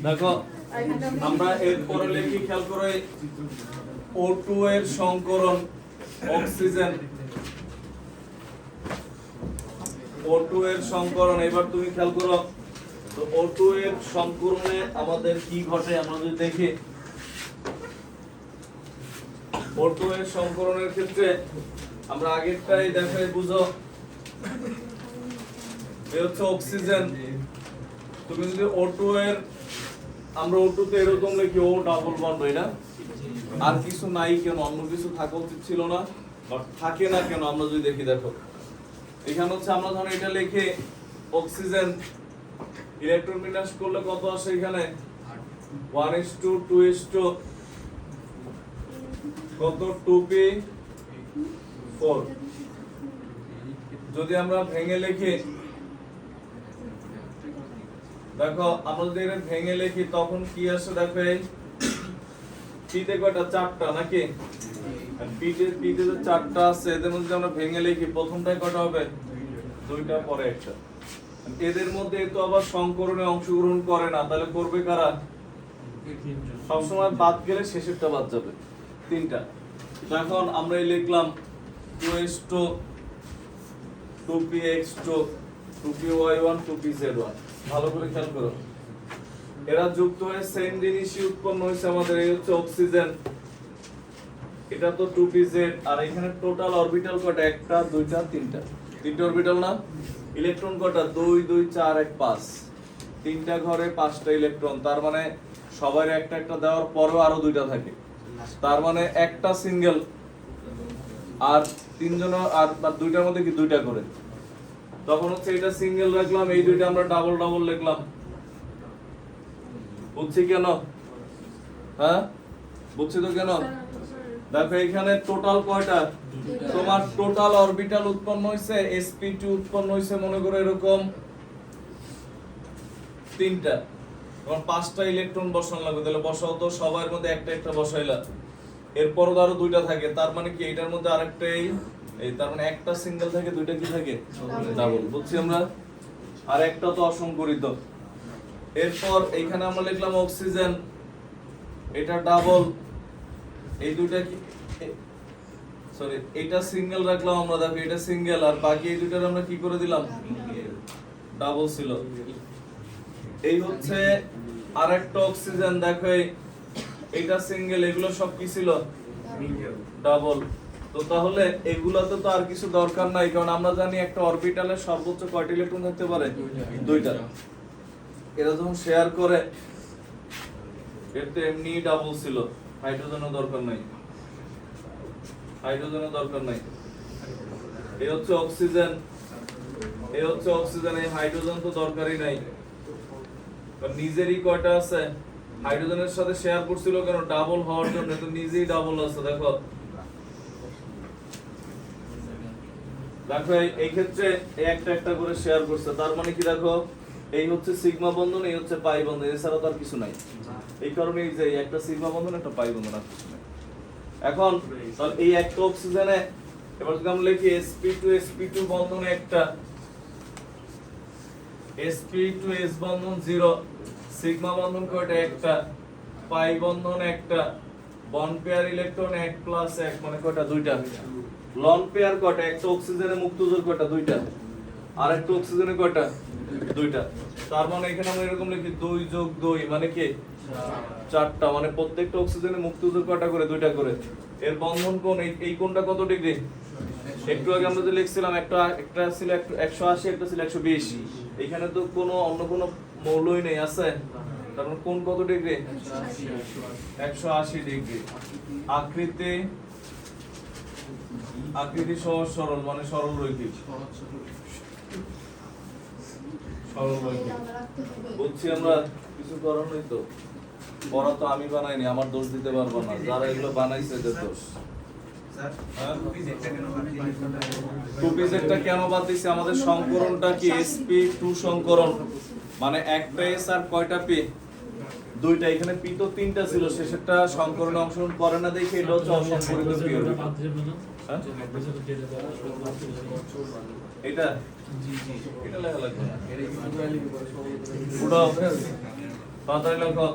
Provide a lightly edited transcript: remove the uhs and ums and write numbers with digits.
দেখো আমরা এরপরে লিখি, খেয়াল করো O2 এর সংকরণ অক্সিজেন, O2 এর সংকরণ। এবার তুমি খেয়াল করো তো O2 এর সংকরণে আমাদের কি ঘটে আমরা যদি দেখি, O2 এর সংকরণের ক্ষেত্রে আমরা আগেরটাই দেখাই, বুঝো এই হচ্ছে অক্সিজেন। তুমি যদি O2 এর, আমরা O2 তে এরকম লিখি O ডাবল বন্ড, হয় না? আর কিছু নাই কেন? অন্য কিছু থাকা উচিত ছিল না, বাট থাকে না কেন? আমরা যদি দেখি, দেখো এখানে হচ্ছে আমরা ধরো এটা লিখে অক্সিজেন, ইলেকট্রন বিন্যাস করলে কত আসে এখানে 1:2:2 কত 2p4। যদি আমরা ভেঙে লিখি, দেখো আমরা যদি এটা ভেঙে লিখি তখন কি আসে, দেখো এই পিতে কয়টা? চারটা নাকি? পিতে যে চারটা আছে এদের মধ্যে আমরা ভেঙে লিখি, প্রথমটায় কয়টা হবে? দুইটা, পরে একটা। এদের মধ্যে তো আবার সংকরণে অংশগ্রহণ করে না, তাহলে করবে কারা? সবসময় বাদ গেলে শেষেরটা বাদ যাবে, তিনটা। এখন আমরা এই লিখলাম 2s2 2px2 2py1 2pz1। ভালো করে খেয়াল করো, এরা যুক্ত হয়ে সেম জিনিসই উৎপন্ন হয়েছে আমাদের। এই হচ্ছে অক্সিজেন, এটা তো 2pz, আর এখানে টোটাল অরবিটাল কয়টা? একটা, দুইটা, তিনটা। তিনটা অরবিটাল না? ইলেকট্রন কয়টা? 2 2 4 1 5। তিনটা ঘরে 5টা ইলেকট্রন, তার মানে সবার একটা একটা দেওয়ার পরেও আরো দুইটা থাকে, তার মানে একটা সিঙ্গেল, আর তিনজন আর দুইটার মধ্যে কি দুইটা করে। তখন হচ্ছে এটা সিঙ্গেল রাখলাম, এই দুইটা আমরা ডাবল ডাবল লিখলাম। বুঝছি কেন? হ্যাঁ বুঝছি তো কেন? দেখো এখানে টোটাল কয়টা? তোমার টোটাল অরবিটাল উৎপন্ন হইছে, sp2 উৎপন্ন হইছে মনে করো এরকম তিনটা, তখন 5টা ইলেকট্রন বসানো লাগবে। তাহলে বসাও তো, সবার মধ্যে একটা একটা বসাইলা, এরপর আরো দুইটা থাকে, তার মানে কি এটার মধ্যে আরেকটা এই, তার মানে একটা সিঙ্গেল থাকে, দুইটা কি থাকে? ডাবল। বুঝছি আমরা? আর একটা তো অসংকরিত। এরপর এইখানে আমরা লিখলাম অক্সিজেন, এটা ডাবল, এই দুইটা কি সরি এটা সিঙ্গেল রাখলাম আমরা। দেখো এটা সিঙ্গেল, আর বাকি এই দুইটার আমরা কি করে দিলাম? ডাবল ছিল। এই হচ্ছে আরেকটা অক্সিজেন, দেখো এইটা সিঙ্গেল, এগুলো সব কি ছিল? ডাবল। তো তাহলে এগুলাতে তো আর কিছু দরকার নাই, কারণ আমরা জানি একটা অরবিটালে সর্বোচ্চ কয়টা ইলেকট্রন থাকতে পারে? দুইটা। এরা যখন শেয়ার করে, এর তো এমনি ডাবল ছিল, হাইড্রোজেনের দরকার নাই, হাইড্রোজেনের দরকার নাই। এই হচ্ছে অক্সিজেন, এই হচ্ছে অক্সিজেন, এই হাইড্রোজেন তো দরকারই নাই, নিজেরই কয়টা আছে? হাইড্রোজেনের সাথে শেয়ার করছিল কেন? ডাবল হওয়ার জন্য, তো নিজেই ডাবল আছে। দেখো দেখো এই ক্ষেত্রে একটা একটা করে শেয়ার করছে, তার মানে কি? দেখো এই হচ্ছে সিগমা বন্ধন, এই হচ্ছে পাই বন্ধন, এছাড়া তো আর কিছু নাই। এই কারণে এই যে একটা সিগমা বন্ধন, একটা পাই বন্ধন, আর কিছু নাই। এখন তাহলে এই একটা অক্সিজেনে এবার যদি আমরা লিখি sp2 বন্ধনে একটা, sp2s বন্ধন 0, সিগমা বন্ধন কয়টা? একটা, পাই বন্ধন একটা, বন্ড পেয়ার ইলেকট্রন 1 + 1 মানে কয়টা? দুইটা। লন পেয়ার কয়টা? একটা অক্সিজেনে মুক্ত জোর কয়টা? দুইটা। আর একটা অক্সিজেনে কয়টা? দুইটা। তার মানে এখানে আমরা এরকম লিখি 2 + 2 মানে কি? 4টা। মানে প্রত্যেকটা অক্সিজেনে মুক্ত জোর কয়টা করে? দুইটা করে। এর বন্ধন কোণ, এই কোণটা কত ডিগ্রি? একটু আগে আমরা যে লিখছিলাম, একটা ছিল 180, একটা ছিল 120। এখানে তো কোনো অন্য কোনো মৌলই নেই, আছে? তার মানে কোণ কত ডিগ্রি? 180 ডিগ্রি। আকৃতি সহজ সরল, মানে সরল রৈখিক, সরল রৈখিক। বুঝছি আমরা? কিছু করার নেই তো, পড়া তো আমি বানাইনি, আমার দোষ দিতে পারবো না, যারা এগুলো বানাইছে এদের দোষ। টুপিজেটটা কেন বাদ দিছি? আমাদের সংকরণটা কি sp2 সংকরণ, মানে একটা s আর কয়টা p? দুইটা। এখানে p তো তিনটা ছিল, শেষেরটা সংকরণে অংশগ্রহণ করে না দেখে এটা হচ্ছে অসংকরিত p অরবিটাল। এটা এটা লেখা লাগবে পুরো তাড়াতাড়ি লেখো।